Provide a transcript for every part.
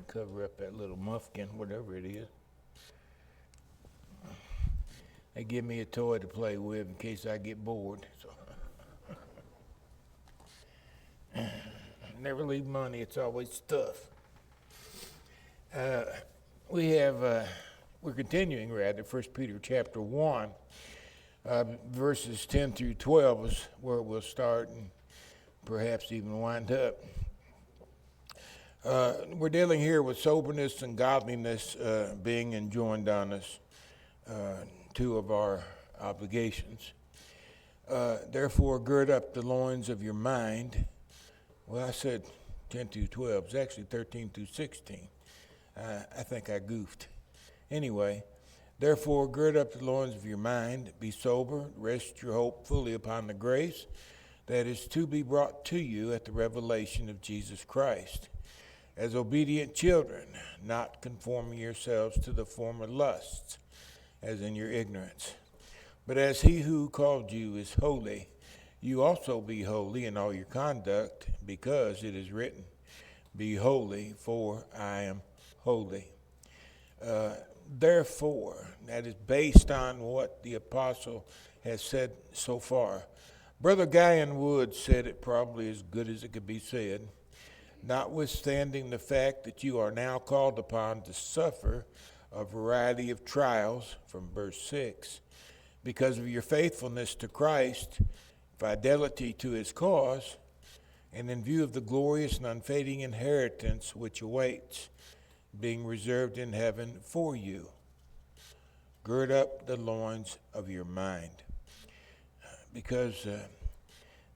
cover up that little muffin, whatever it is. They give me a toy to play with in case I get bored. So never leave money. It's always stuff. We're continuing, rather, 1 Peter chapter 1, verses 10 through 12 is where we'll start and perhaps even wind up. We're dealing here with soberness and godliness being enjoined on us, two of our obligations. Therefore, gird up the loins of your mind. Well, I said 10 through 12. It's actually 13 through 16. I think I goofed. Anyway, therefore, gird up the loins of your mind, be sober, rest your hope fully upon the grace that is to be brought to you at the revelation of Jesus Christ. As obedient children, not conforming yourselves to the former lusts, as in your ignorance. But as he who called you is holy, you also be holy in all your conduct, because it is written, be holy, for I am holy. Therefore, that is based on what the apostle has said so far. Brother Guyon Wood said it probably as good as it could be said. Notwithstanding the fact that you are now called upon to suffer a variety of trials, from verse 6, because of your faithfulness to Christ, fidelity to his cause, and in view of the glorious and unfading inheritance which awaits, being reserved in heaven for you. Gird up the loins of your mind. Because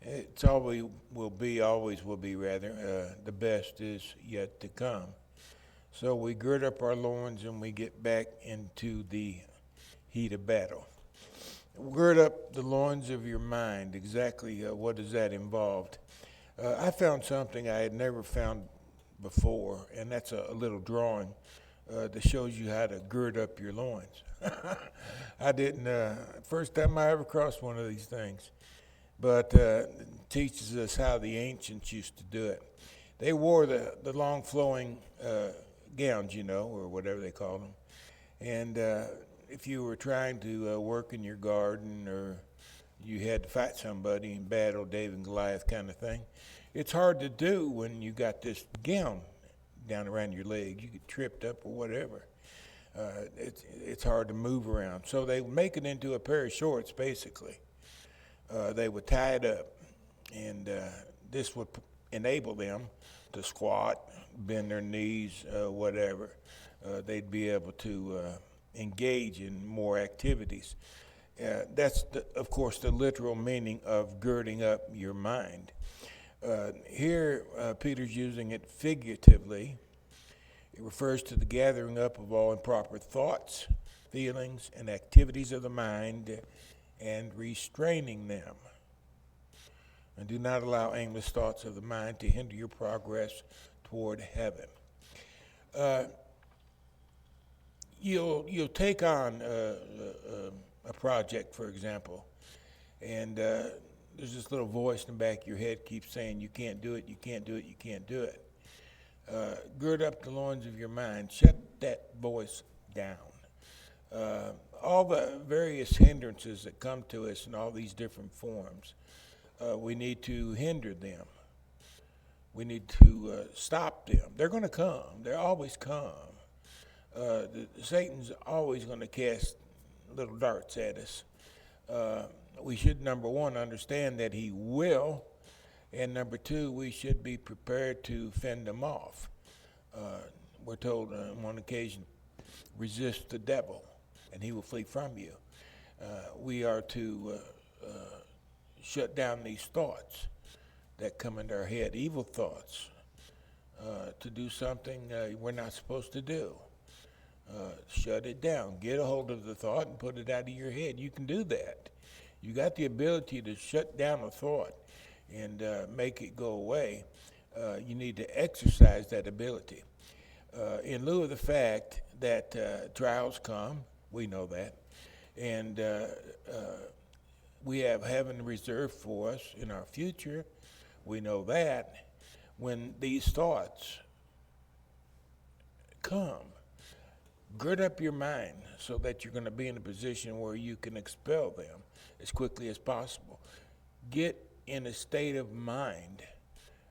it's always will be, the best is yet to come. So we gird up our loins and we get back into the heat of battle. Gird up the loins of your mind. Exactly what does that involve? I found something I had never found before, and that's a little drawing that shows you how to gird up your loins. I didn't, first time I ever crossed one of these things, but teaches us how the ancients used to do it. They wore the long flowing gowns, or whatever they called them. And if you were trying to work in your garden, or you had to fight somebody in battle, David and Goliath kind of thing, it's hard to do when you got this gown down around your leg. You get tripped up or whatever. It's hard to move around. So they would make it into a pair of shorts, basically. They would tie it up, and this would enable them to squat, bend their knees, whatever. They'd be able to engage in more activities. That's, of course, the literal meaning of girding up your mind. Here, Peter's using it figuratively. It refers to the gathering up of all improper thoughts, feelings, and activities of the mind, and restraining them. And do not allow aimless thoughts of the mind to hinder your progress toward heaven. You'll take on a project, for example, and there's this little voice in the back of your head keeps saying, you can't do it, you can't do it, you can't do it. Gird up the loins of your mind. Shut that voice down. All the various hindrances that come to us in all these different forms, we need to hinder them. We need to stop them. They're going to come. They always come. Satan's always going to cast little darts at us. We should, number one, understand that he will, and number two, we should be prepared to fend them off. We're told on one occasion, resist the devil, and he will flee from you. We are to shut down these thoughts that come into our head, evil thoughts, to do something we're not supposed to do. Shut it down. Get a hold of the thought and put it out of your head. You can do that. You got the ability to shut down a thought and make it go away. You need to exercise that ability. In lieu of the fact that trials come, we know that, and we have heaven reserved for us in our future, we know that. When these thoughts come. Gird up your mind so that you're going to be in a position where you can expel them as quickly as possible. Get in a state of mind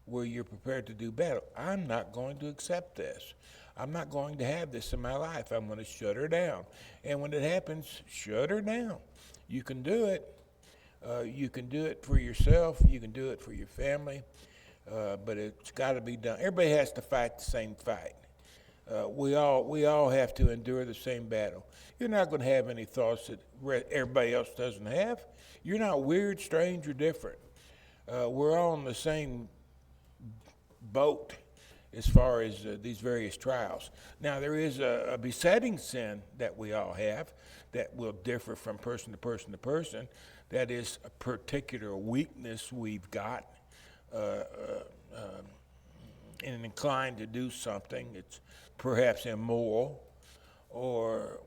where you're prepared to do battle. I'm not going to accept this. I'm not going to have this in my life. I'm going to shut her down. And when it happens, shut her down. You can do it. You can do it for yourself. You can do it for your family. But it's got to be done. Everybody has to fight the same fight. We all have to endure the same battle. You're not going to have any thoughts that everybody else doesn't have. You're not weird, strange, or different. We're all in the same boat as far as these various trials. Now, there is a besetting sin that we all have that will differ from person to person to person. That is a particular weakness we've got. And inclined to do something that's perhaps immoral, or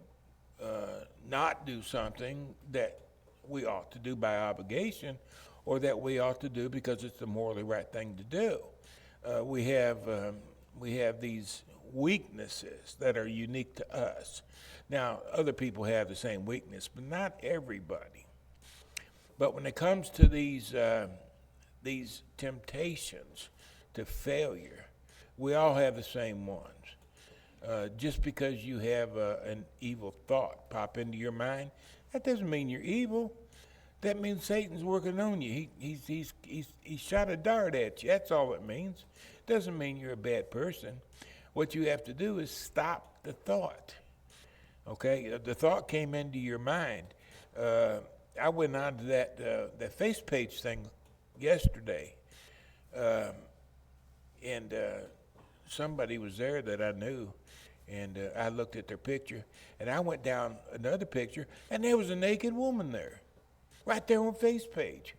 not do something that we ought to do by obligation, or that we ought to do because it's the morally right thing to do. We have these weaknesses that are unique to us. Now, other people have the same weakness, but not everybody. But when it comes to these temptations to failure, we all have the same ones. Just because you have an evil thought pop into your mind, that doesn't mean you're evil. That means Satan's working on you. He's shot a dart at you. That's all it means. Doesn't mean you're a bad person. What you have to do is stop the thought. Okay, the thought came into your mind. I went on to that face page thing yesterday, and somebody was there that I knew, and I looked at their picture, and I went down another picture, and there was a naked woman there, right there on face page.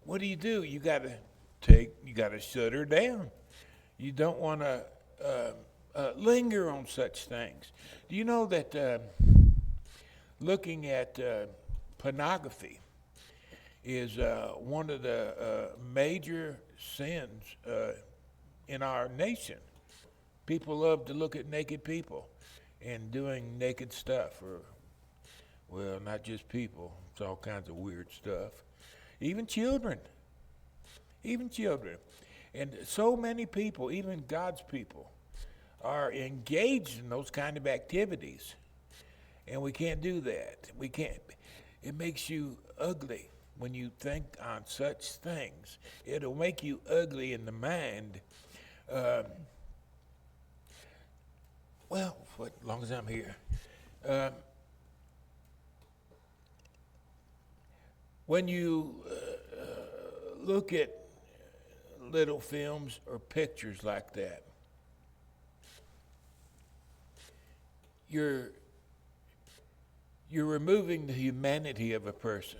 What do? You gotta shut her down. You don't want to linger on such things. Do you know that looking at pornography is one of the major sins in our nation? People love to look at naked people and doing naked stuff, or, well, not just people. It's all kinds of weird stuff. Even children. And so many people, even God's people, are engaged in those kind of activities. And we can't do that. We can't. It makes you ugly when you think on such things. It'll make you ugly in the mind. Well, for as long as I'm here. When you look at little films or pictures like that, you're removing the humanity of a person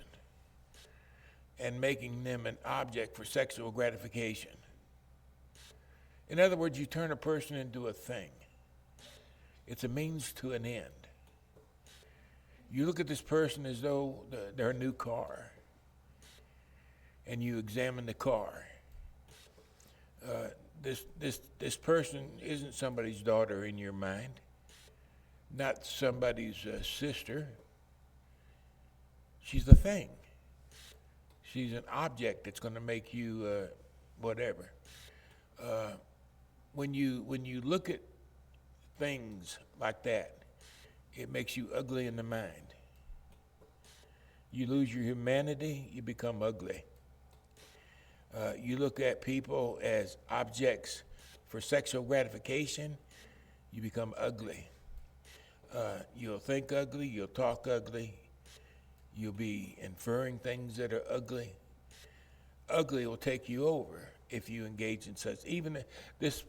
and making them an object for sexual gratification. In other words, you turn a person into a thing. It's a means to an end. You look at this person as though they're a new car, and you examine the car. This person isn't somebody's daughter in your mind, not somebody's sister. She's the thing. She's an object that's going to make you whatever. When you look at things like that, it makes you ugly in the mind. You lose your humanity, you become ugly. You look at people as objects for sexual gratification, you become ugly. You'll think ugly, you'll talk ugly, you'll be inferring things that are ugly. Ugly will take you over if you engage in such. Even this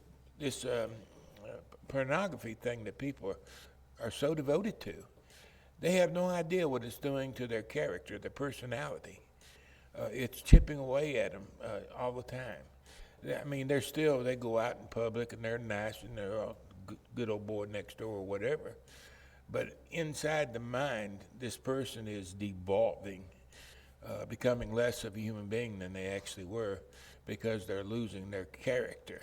pornography thing that people are so devoted to, they have no idea what it's doing to their character, their personality. It's chipping away at them all the time. I mean, they go out in public and they're nice and they're all good old boy next door or whatever. But inside the mind, this person is devolving becoming less of a human being than they actually were because they're losing their character.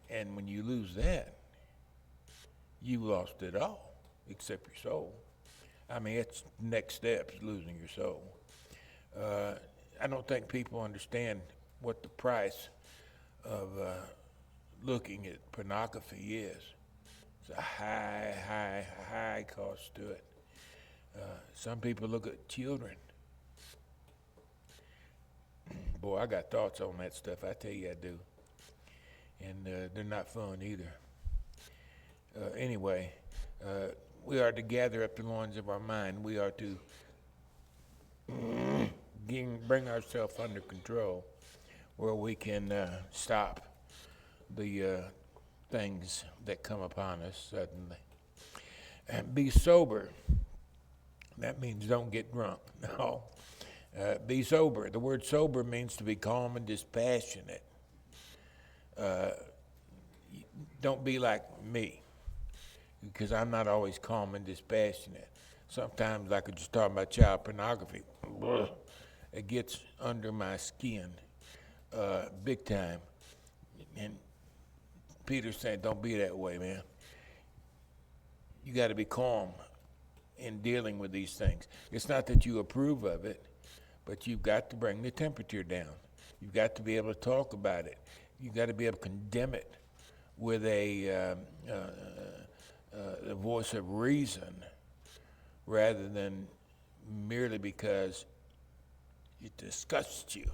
And when you lose that, you lost it all except your soul. I mean, it's next step is losing your soul. I don't think people understand what the price of looking at pornography is. It's a high cost to it. Some people look at children. Boy, I got thoughts on that stuff. I tell you I do. And they're not fun either. Anyway, we are to gather up the loins of our mind. We are to bring ourselves under control where we can stop the things that come upon us suddenly. And be sober. That means don't get drunk. No. Be sober. The word sober means to be calm and dispassionate. Don't be like me, because I'm not always calm and dispassionate. Sometimes, like I just talking about child pornography, it gets under my skin big time. And Peter's saying, don't be that way, man. You got to be calm in dealing with these things. It's not that you approve of it, but you've got to bring the temperature down. You've got to be able to talk about it. You've got to be able to condemn it with a voice of reason rather than merely because it disgusts you,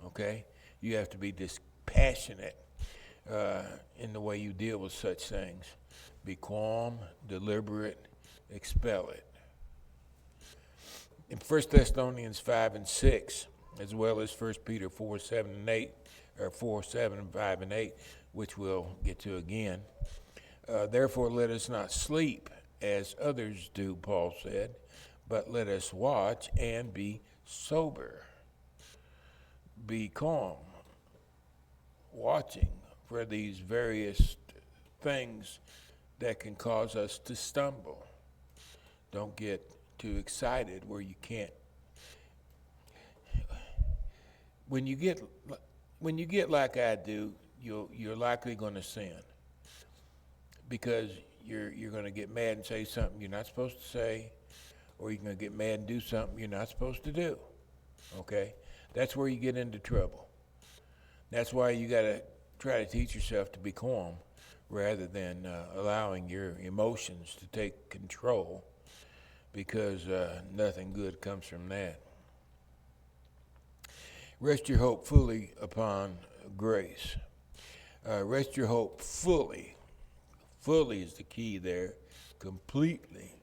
okay? You have to be dispassionate in the way you deal with such things. Be calm, deliberate, expel it. In 1 Thessalonians 5 and 6, as well as 1 Peter 4, 7 and 8, or 4, 7, 5 and 8, which we'll get to again. Therefore let us not sleep as others do, Paul said, but let us watch and be sober. Be calm, watching for these various things that can cause us to stumble. Don't get too excited where you can't. When you get like I do, you're likely going to sin because you're going to get mad and say something you're not supposed to say, or you're going to get mad and do something you're not supposed to do. Okay, that's where you get into trouble. That's why you got to try to teach yourself to be calm rather than allowing your emotions to take control, because nothing good comes from that. Rest your hope fully upon grace. Rest your hope fully. Fully is the key there. Completely.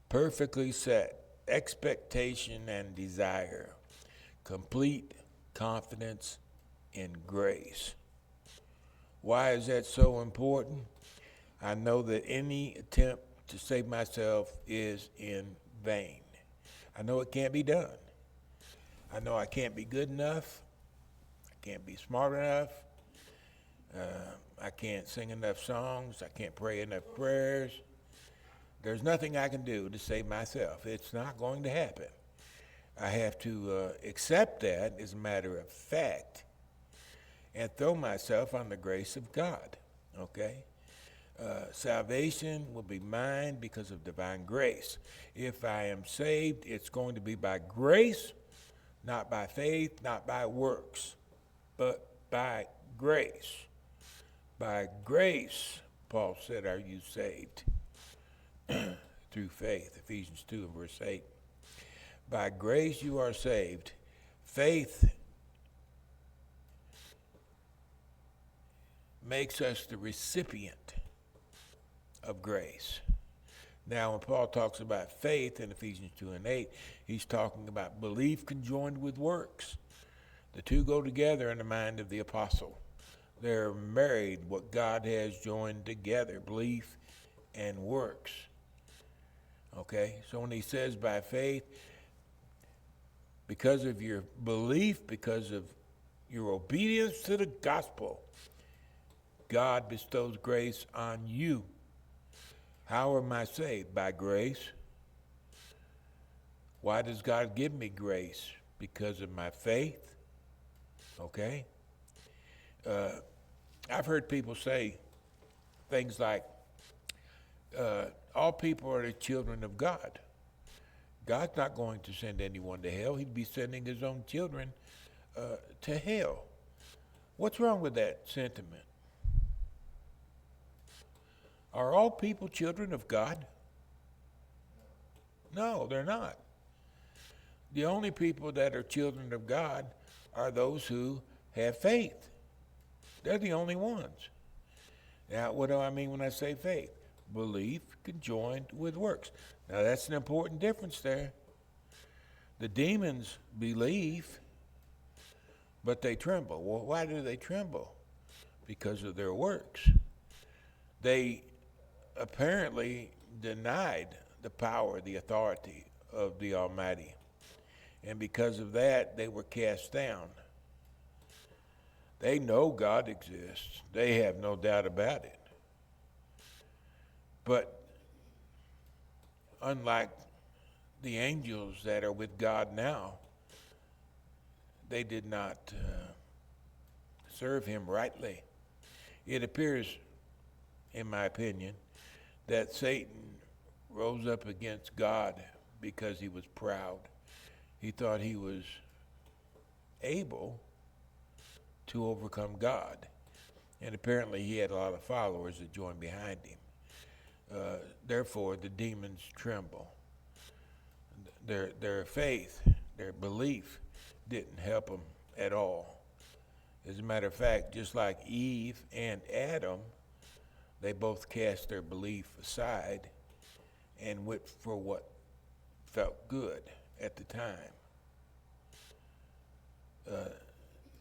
Perfectly set. Expectation and desire. Complete confidence in grace. Why is that so important? I know that any attempt to save myself is in vain. I know it can't be done. I know I can't be good enough. I can't be smart enough. I can't sing enough songs. I can't pray enough prayers. There's nothing I can do to save myself. It's not going to happen. I have to accept that as a matter of fact and throw myself on the grace of God, okay? Salvation will be mine because of divine grace. If I am saved, it's going to be by grace, not by faith, not by works, but by grace. By grace, Paul said, are you saved? Through faith, Ephesians 2 and verse 8. By grace you are saved. Faith makes us the recipient of grace. Now, when Paul talks about faith in Ephesians 2 and 8, he's talking about belief conjoined with works. The two go together in the mind of the apostle. They're married, what God has joined together, belief and works. Okay, so when he says by faith, because of your belief, because of your obedience to the gospel, God bestows grace on you. How am I saved? By grace. Why does God give me grace? Because of my faith. Okay? I've heard people say things like, all people are the children of God. God's not going to send anyone to hell. He'd be sending his own children to hell. What's wrong with that sentiment? Are all people children of God? No, they're not. The only people that are children of God are those who have faith. They're the only ones. Now, what do I mean when I say faith? Belief conjoined with works. Now, that's an important difference there. The demons believe, but they tremble. Well, why do they tremble? Because of their works. They apparently denied the power, the authority of the Almighty. And because of that, they were cast down. They know God exists. They have no doubt about it. But unlike the angels that are with God now, they did not serve him rightly. It appears, in my opinion, that Satan rose up against God because he was proud. He thought he was able to overcome God. And apparently he had a lot of followers that joined behind him. Therefore, the demons tremble. Their faith, their belief didn't help them at all. As a matter of fact, just like Eve and Adam, they both cast their belief aside and went for what felt good at the time.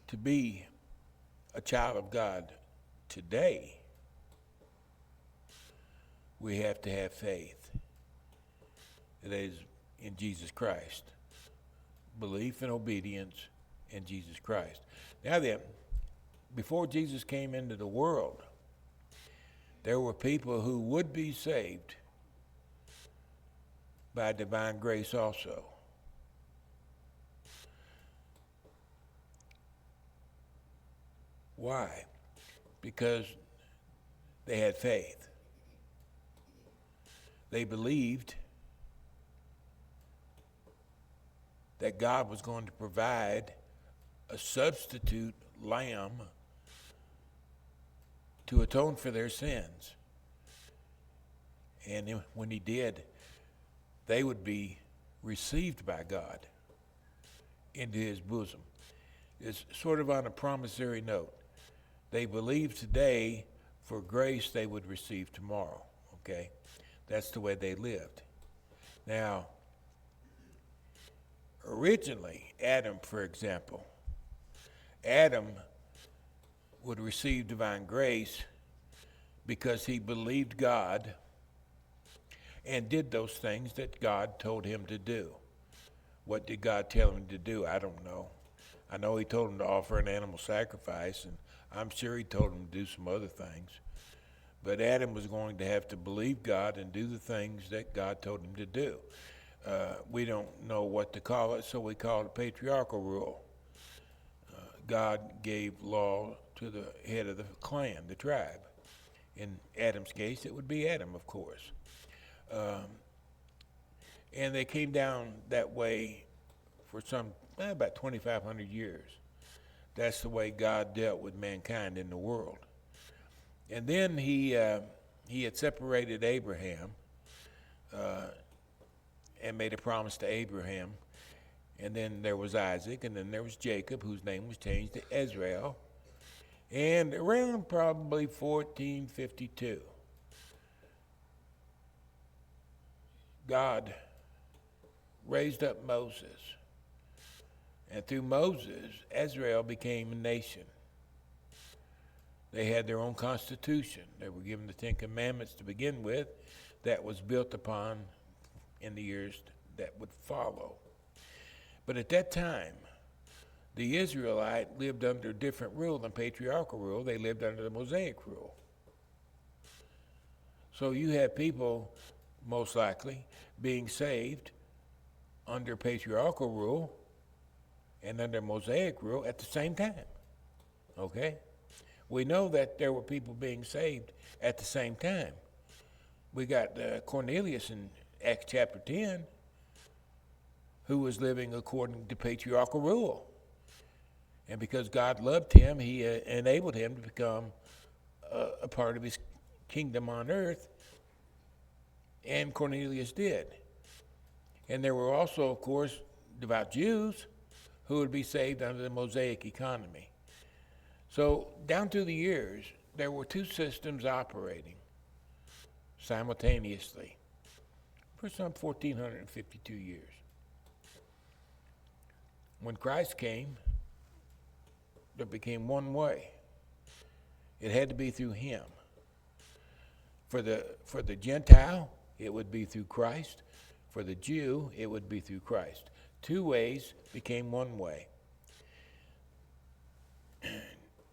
To be a child of God today, we have to have faith. That is in Jesus Christ. Belief and obedience in Jesus Christ. Now then, before Jesus came into the world, there were people who would be saved by divine grace also. Why? Because they had faith. They believed that God was going to provide a substitute lamb to atone for their sins. And when he did, they would be received by God into his bosom. It's sort of on a promissory note. They believe today for grace they would receive tomorrow, okay? That's the way they lived. Now, originally, Adam, for example, Adam would receive divine grace because he believed God and did those things that God told him to do. What did God tell him to do? I don't know. I know he told him to offer an animal sacrifice, and I'm sure he told him to do some other things. But Adam was going to have to believe God and do the things that God told him to do. We don't know what to call it, so we call it patriarchal rule. God gave law to the head of the clan, the tribe. In Adam's case, it would be Adam, of course. And they came down that way for about 2,500 years. That's the way God dealt with mankind in the world. And then he had separated Abraham and made a promise to Abraham. And then there was Isaac, and then there was Jacob, whose name was changed to Israel. And around probably 1452, God raised up Moses. And through Moses, Israel became a nation. They had their own constitution. They were given the Ten Commandments to begin with, that was built upon in the years that would follow. But at that time, the Israelite lived under different rule than patriarchal rule. They lived under the Mosaic rule. So you have people, most likely, being saved under patriarchal rule and under Mosaic rule at the same time. Okay? We know that there were people being saved at the same time. We got Cornelius in Acts chapter 10, who was living according to patriarchal rule. And because God loved him, he enabled him to become a part of his kingdom on earth, and Cornelius did. And there were also, of course, devout Jews who would be saved under the Mosaic economy. So down through the years, there were two systems operating simultaneously for some 1,452 years. When Christ came, there became one way. It had to be through him. For the Gentile, it would be through Christ. For the Jew, it would be through Christ. Two ways became one way.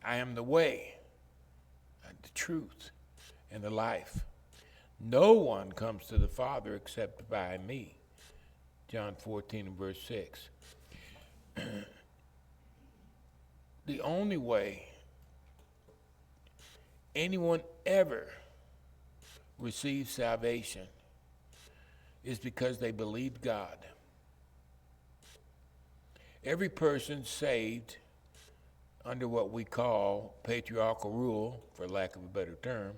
I am the way, the truth, and the life. No one comes to the Father except by me. John 14 and verse 6. The only way anyone ever receives salvation is because they believed God. Every person saved under what we call patriarchal rule, for lack of a better term,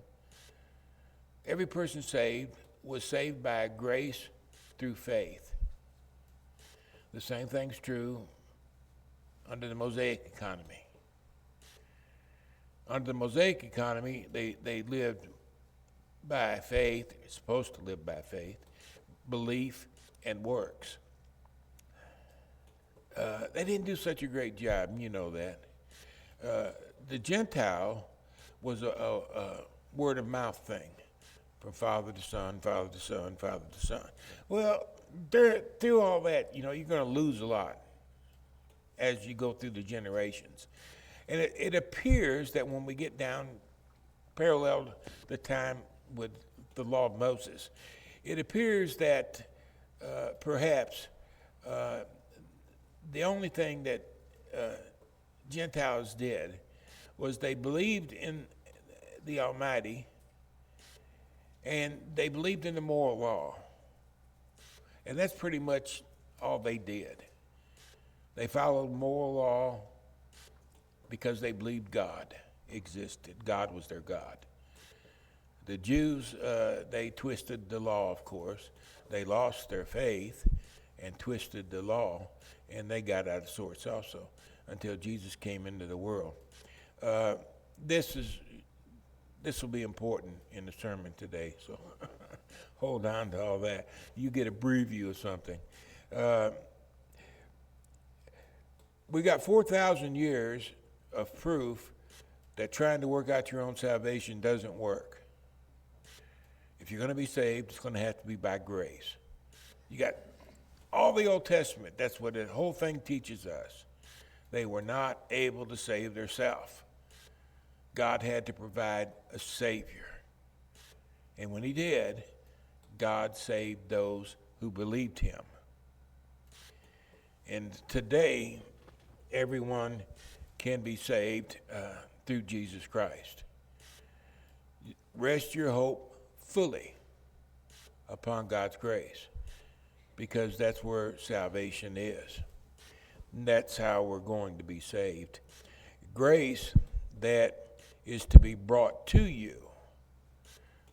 every person saved was saved by grace through faith. The same thing's true under the Mosaic economy. Under the Mosaic economy, they lived by faith, they're supposed to live by faith, belief, and works. They didn't do such a great job, and you know that. The Gentile was a word of mouth thing, from father to son, father to son, father to son. Well, through all that, you're going to lose a lot as you go through the generations. And it appears that when we get down parallel the time with the law of Moses, it appears that perhaps the only thing that Gentiles did was they believed in the Almighty and they believed in the moral law. And that's pretty much all they did. They followed moral law because they believed God existed. God was their God. The Jews, they twisted the law, of course. They lost their faith and twisted the law, and they got out of sorts also until Jesus came into the world. This will be important in the sermon today, so hold on to all that. You get a preview of something. We got 4,000 years of proof that trying to work out your own salvation doesn't work. If you're going to be saved, it's going to have to be by grace. You got all the Old Testament. That's what the whole thing teaches us. They were not able to save themselves. God had to provide a Savior. And when he did, God saved those who believed him. And today, everyone can be saved through Jesus Christ. Rest your hope fully upon God's grace, because that's where salvation is. And that's how we're going to be saved. Grace that is to be brought to you.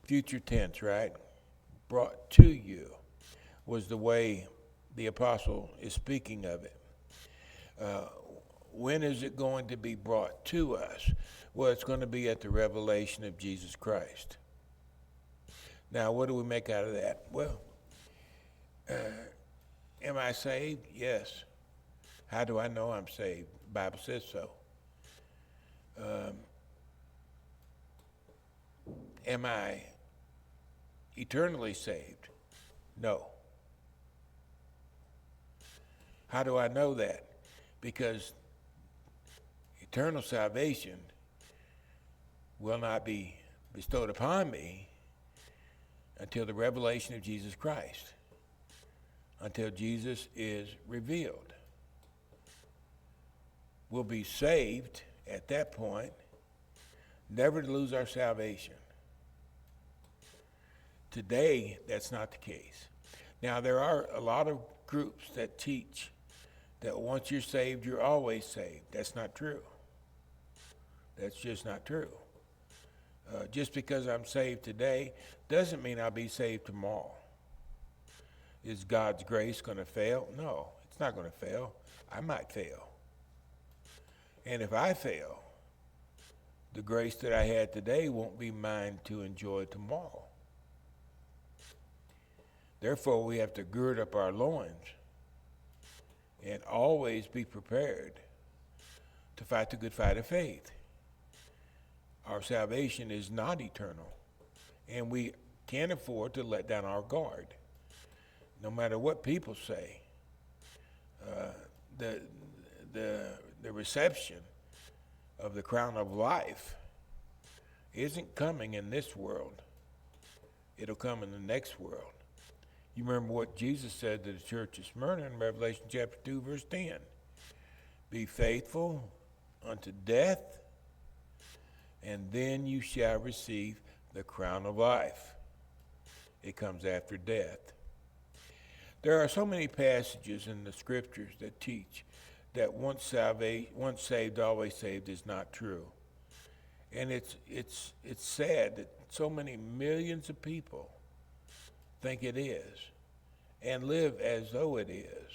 Future tense, right? Brought to you was the way the apostle is speaking of it. When is it going to be brought to us? Well, it's going to be at the revelation of Jesus Christ. Now, what do we make out of that? Well, am I saved? Yes. How do I know I'm saved? The Bible says so. Am I eternally saved? No. How do I know that? Because eternal salvation will not be bestowed upon me until the revelation of Jesus Christ. until Jesus is revealed. We'll be saved at that point, never to lose our salvation. Today, that's not the case. Now, there are a lot of groups that teach that once you're saved, you're always saved. That's not true. That's just not true. Just because I'm saved today doesn't mean I'll be saved tomorrow. Is God's grace going to fail? No, it's not going to fail. I might fail. And if I fail, the grace that I had today won't be mine to enjoy tomorrow. Therefore, we have to gird up our loins and always be prepared to fight the good fight of faith. Our salvation is not eternal, and we can't afford to let down our guard. No matter what people say, the reception of the crown of life isn't coming in this world. It'll come in the next world. You remember what Jesus said to the church of Smyrna in Revelation chapter 2, verse 10. Be faithful unto death, and then you shall receive the crown of life. It comes after death. There are so many passages in the scriptures that teach that once saved, always saved is not true. And it's sad that so many millions of people think it is and live as though it is,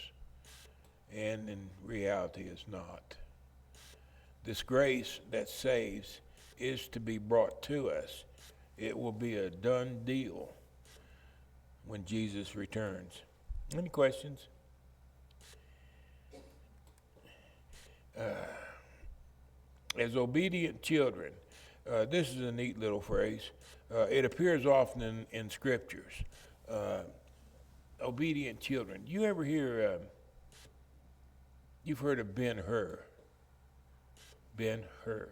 and in reality is not. This grace that saves is to be brought to us. It will be a done deal when Jesus returns. Any questions? As obedient children, this is a neat little phrase. It appears often in scriptures. Obedient children. You ever hear, you've heard of Ben-Hur. Ben-Hur.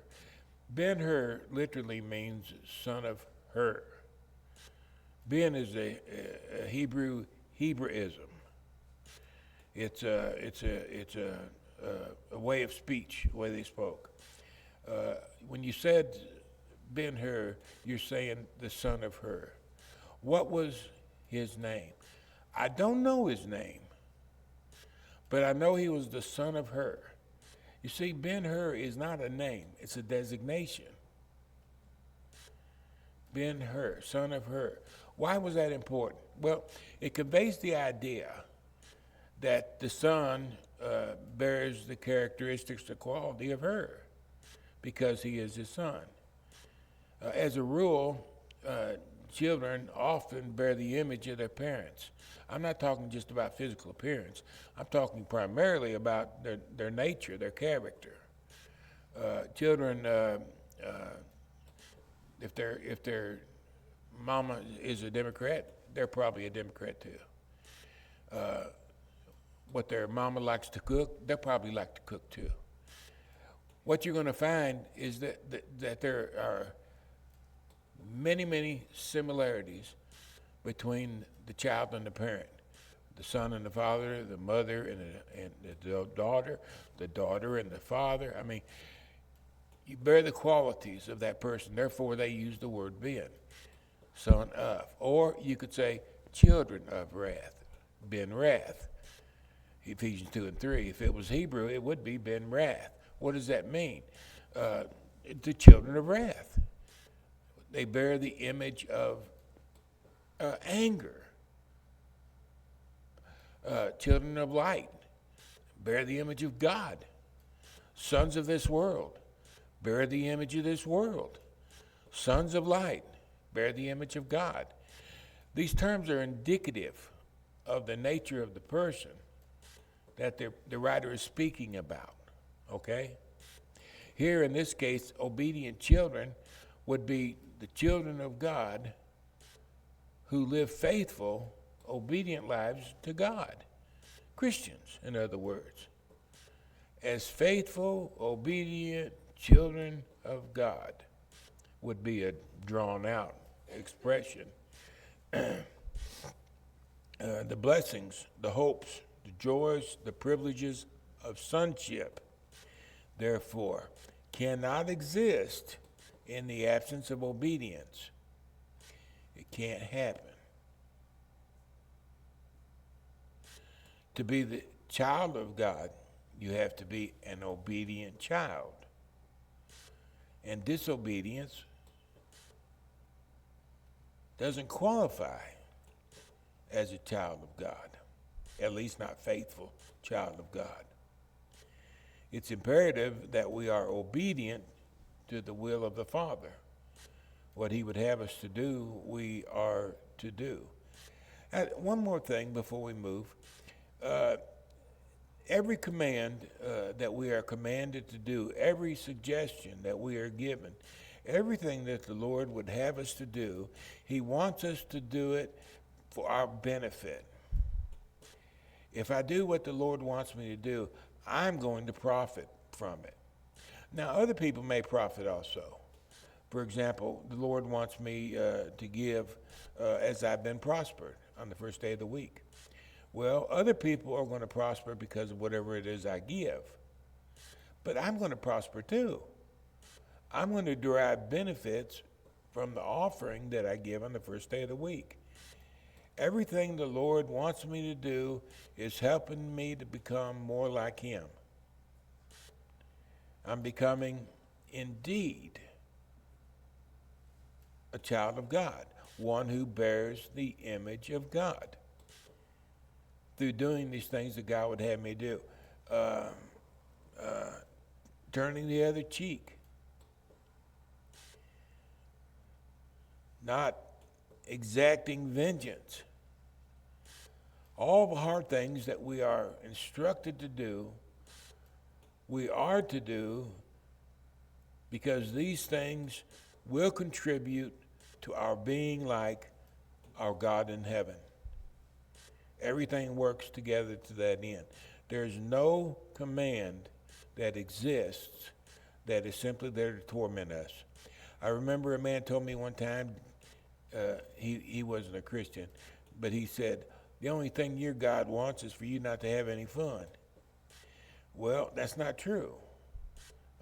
Ben-Hur literally means son of Hur. Ben is a Hebraism. It's a way of speech, the way they spoke. When you said Ben-Hur, you're saying the son of Hur. What was his name? I don't know his name, but I know he was the son of Hur. You see, Ben-Hur is not a name, it's a designation. Ben-Hur, son of Hur. Why was that important? Well, it conveys the idea that the son bears the characteristics, the quality of Hur, because he is his son. As a rule, children often bear the image of their parents. I'm not talking just about physical appearance. I'm talking primarily about their nature, their character. Children, if their mama is a Democrat, they're probably a Democrat too. What their mama likes to cook, they'll probably like to cook too. What you're going to find is that there are many, many similarities between the child and the parent, the son and the father, the mother and the daughter and the father. I mean, you bear the qualities of that person. Therefore, they use the word ben, son of. Or you could say children of wrath, ben wrath. Ephesians 2 and 3. If it was Hebrew, it would be ben wrath. What does that mean? The children of wrath. They bear the image of anger. Children of light bear the image of God. Sons of this world bear the image of this world. Sons of light bear the image of God. These terms are indicative of the nature of the person that the writer is speaking about, okay? Here in this case, obedient children would be the children of God who live faithful, obedient lives to God. Christians, in other words. As faithful, obedient children of God would be a drawn-out expression. the blessings, the hopes, the joys, the privileges of sonship, therefore, cannot exist in the absence of obedience. It can't happen. To be the child of God, you have to be an obedient child. And disobedience doesn't qualify as a child of God, at least not faithful child of God. It's imperative that we are obedient to the will of the Father. What he would have us to do, we are to do. And one more thing before we move. Every command that we are commanded to do, every suggestion that we are given, everything that the Lord would have us to do, he wants us to do it for our benefit. If I do what the Lord wants me to do, I'm going to profit from it. Now, other people may profit also. For example, the Lord wants me to give as I've been prospered on the first day of the week. Well, other people are going to prosper because of whatever it is I give. But I'm going to prosper too. I'm going to derive benefits from the offering that I give on the first day of the week. Everything the Lord wants me to do is helping me to become more like him. I'm becoming indeed a child of God, one who bears the image of God. Through doing these things that God would have me do. Turning the other cheek. Not exacting vengeance. All the hard things that we are instructed to do, we are to do because these things will contribute to our being like our God in heaven. Everything works together to that end. There's no command that exists that is simply there to torment us. I remember a man told me one time, he wasn't a Christian, but he said, the only thing your God wants is for you not to have any fun. Well, that's not true.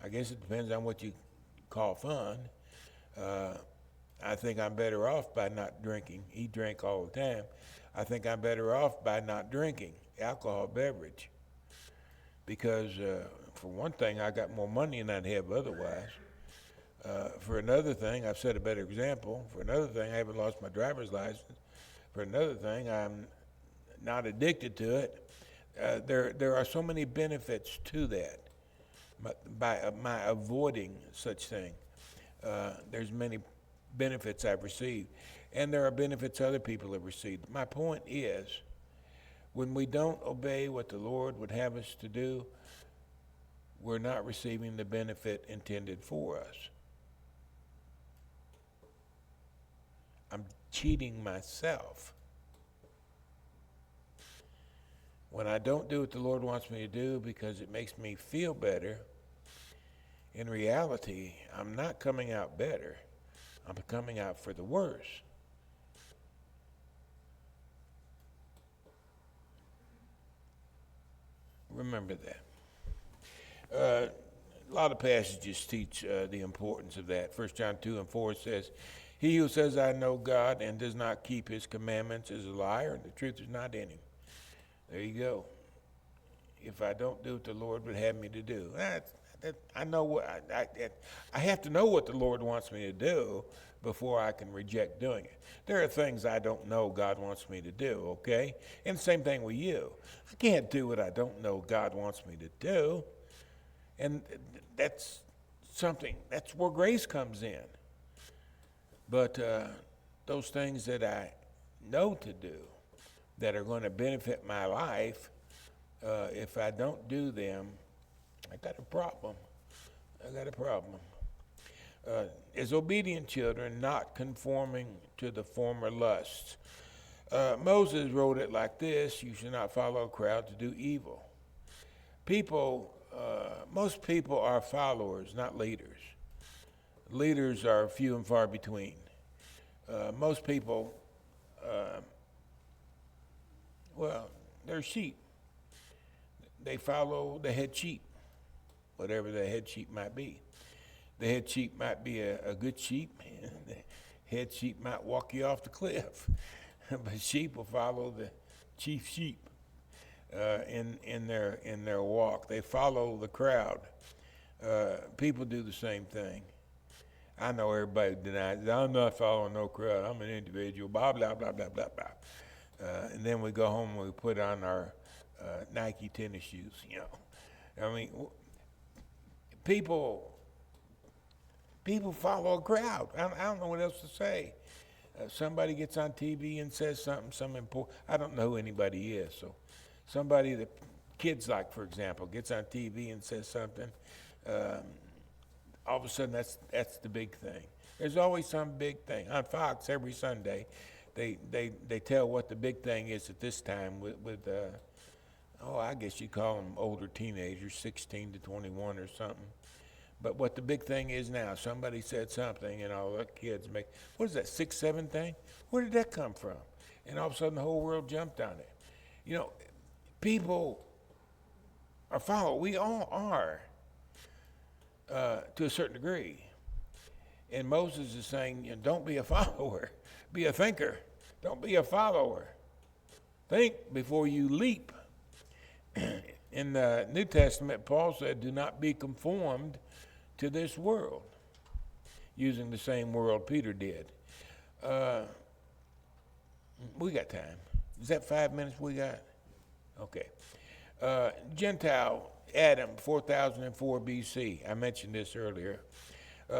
I guess it depends on what you call fun. I think I'm better off by not drinking. He drank all the time. I think I'm better off by not drinking alcohol beverage. Because for one thing, I got more money than I'd have otherwise. For another thing, I've set a better example. For another thing, I haven't lost my driver's license. For another thing, I'm not addicted to it. There are so many benefits to that by my avoiding such thing. There's many benefits I've received, and there are benefits other people have received. My point is, when we don't obey what the Lord would have us to do, we're not receiving the benefit intended for us. I'm cheating myself. When I don't do what the Lord wants me to do because it makes me feel better, in reality, I'm not coming out better. I'm coming out for the worse. Remember that. A lot of passages teach the importance of that. 1 John 2:4 says, he who says, I know God and does not keep his commandments is a liar, and the truth is not in him. There you go. If I don't do what the Lord would have me to do, I know what I have to know what the Lord wants me to do before I can reject doing it. There are things I don't know God wants me to do, okay? And the same thing with you. I can't do what I don't know God wants me to do. And that's where grace comes in. But those things that I know to do that are going to benefit my life, if I don't do them, I got a problem. As obedient children, not conforming to the former lusts. Moses wrote it like this: you should not follow a crowd to do evil. Most people are followers, not leaders. Leaders are few and far between. Most people Well, they're sheep. They follow the head sheep, whatever the head sheep might be. The head sheep might be a good sheep, and the head sheep might walk you off the cliff. But sheep will follow the chief sheep in their walk. They follow the crowd. People do the same thing. I know everybody denies it. I'm not following no crowd. I'm an individual. Blah blah blah blah blah blah. And then we go home and we put on our Nike tennis shoes. I mean, people follow a crowd. I don't know what else to say. Somebody gets on TV and says something important. I don't know who anybody is. So somebody that kids like, for example, gets on TV and says something. All of a sudden, that's the big thing. There's always some big thing. On Fox, every Sunday, they tell what the big thing is at this time with I guess you call them older teenagers, 16 to 21 or something. But what the big thing is now, somebody said something, and all the kids make, what is that, 6-7 thing? Where did that come from? And all of a sudden, the whole world jumped on it. People are followed. We all are. To a certain degree. And Moses is saying, don't be a follower, be a thinker. Don't be a follower. Think before you leap. In the New Testament, Paul said, do not be conformed to this world, using the same world Peter did. We got time. Is that 5 minutes we got? Okay. Gentile Adam, 4004 BC. I mentioned this earlier.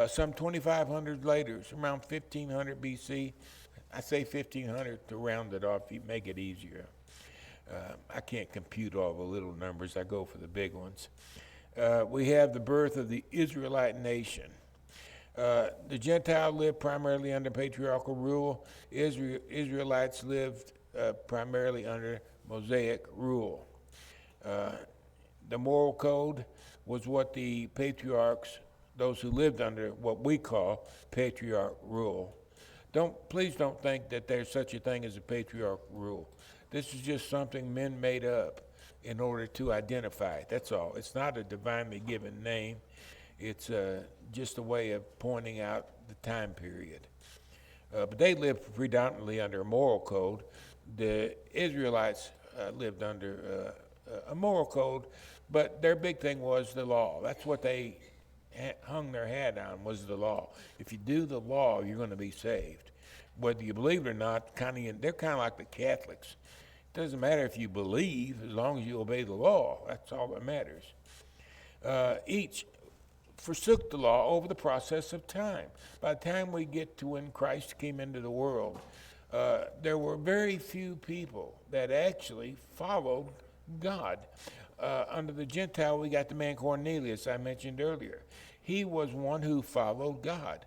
Some 2,500 later, around 1500 BC. I say 1500 to round it off, make it easier. I can't compute all the little numbers. I go for the big ones. We have the birth of the Israelite nation. The Gentile lived primarily under patriarchal rule. Israelites lived primarily under Mosaic rule. The moral code was what the patriarchs, those who lived under what we call patriarch rule. Please don't think that there's such a thing as a patriarch rule. This is just something men made up in order to identify it. That's all. It's not a divinely given name. It's just a way of pointing out the time period. But they lived predominantly under a moral code. The Israelites lived under a moral code, but their big thing was the law. That's what they hung their hat on, was the law. If you do the law, you're going to be saved. Whether you believe it or not, they're kind of like the Catholics. It doesn't matter if you believe, as long as you obey the law. That's all that matters. Each forsook the law over the process of time. By the time we get to when Christ came into the world, there were very few people that actually followed God. Under the Gentile, we got the man Cornelius I mentioned earlier. He was one who followed God.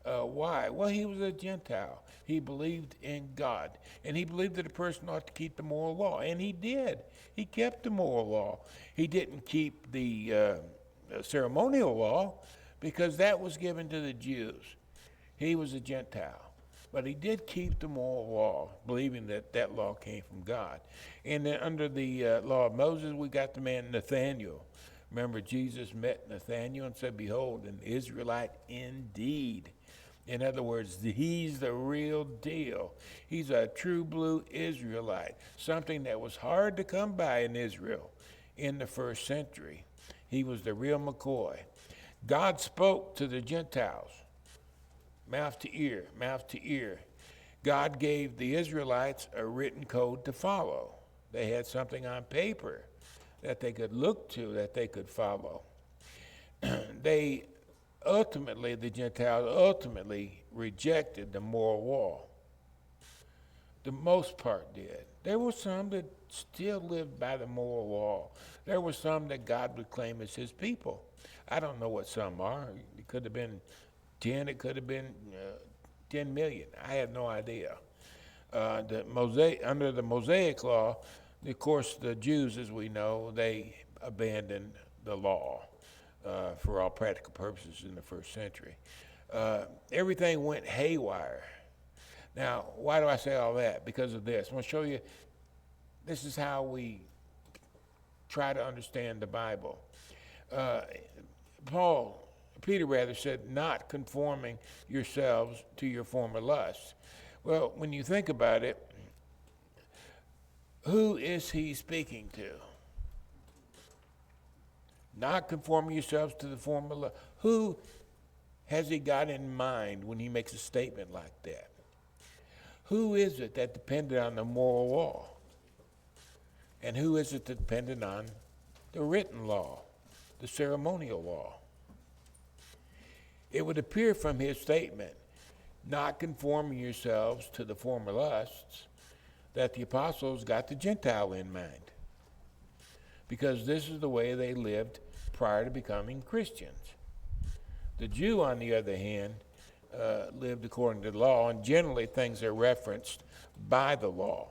Why? Well, he was a Gentile. He believed in God. And he believed that a person ought to keep the moral law. And he did. He kept the moral law. He didn't keep the ceremonial law because that was given to the Jews. He was a Gentile. But he did keep the moral law, believing that that law came from God. And then under the law of Moses, we got the man Nathaniel. Remember, Jesus met Nathaniel and said, behold, an Israelite indeed. In other words, he's the real deal. He's a true blue Israelite, something that was hard to come by in Israel in the first century. He was the real McCoy. God spoke to the Gentiles, mouth to ear, mouth to ear. God gave the Israelites a written code to follow. They had something on paper that they could look to, that they could follow. The Gentiles ultimately rejected the moral law. The most part did. There were some that still lived by the moral law. There were some that God would claim as his people. I don't know what some are. It could have been 10, it could have been 10 million. I have no idea. Under the Mosaic law, of course, the Jews, as we know, they abandoned the law for all practical purposes in the first century. Everything went haywire. Now, why do I say all that? Because of this. I'm going to show you This is how we try to understand the Bible. Uh, Peter rather said, not conforming yourselves to your former lusts. Well, when you think about it, who is he speaking to? Not conforming yourselves to the former lust. Who has he got in mind when he makes a statement like that? Who is it that depended on the moral law? And who is it that depended on the written law, the ceremonial law? It would appear from his statement, not conforming yourselves to the former lusts, that the apostles got the Gentile in mind. Because this is the way they lived prior to becoming Christians. The Jew, on the other hand, lived according to the law, and generally things are referenced by the law.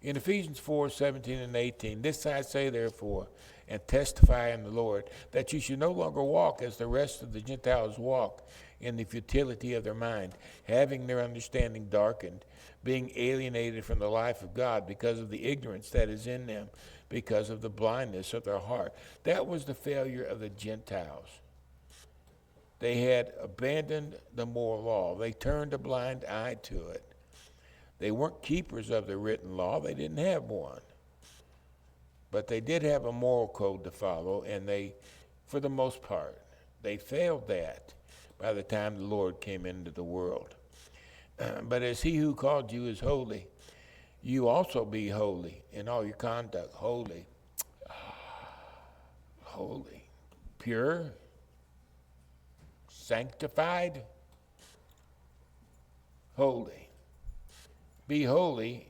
In Ephesians 4:17 and 18, this I say therefore, and testify in the Lord, that you should no longer walk as the rest of the Gentiles walk, in the futility of their mind, having their understanding darkened, being alienated from the life of God because of the ignorance that is in them, because of the blindness of their heart. That was the failure of the Gentiles. They had abandoned the moral law. They turned a blind eye to it. They weren't keepers of the written law. They didn't have one. But they did have a moral code to follow, and they, for the most part, they failed that by the time the Lord came into the world. But as he who called you is holy, you also be holy in all your conduct. Holy. Holy. Pure. Sanctified. Holy. Be holy.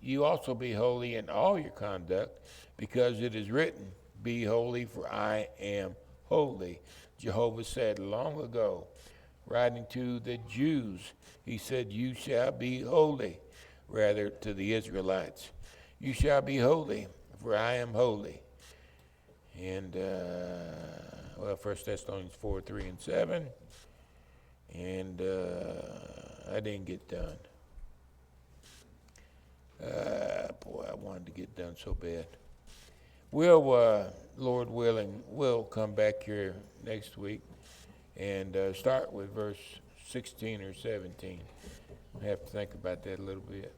You also be holy in all your conduct, because it is written, be holy, for I am holy. Jehovah said long ago, writing to the Jews, he said, you shall be holy, rather to the Israelites. You shall be holy, for I am holy. And, 1 Thessalonians 4:3 and 7. And I didn't get done. Boy, I wanted to get done so bad. We'll, Lord willing, we'll come back here next week and start with verse 16 or 17. I have to think about that a little bit.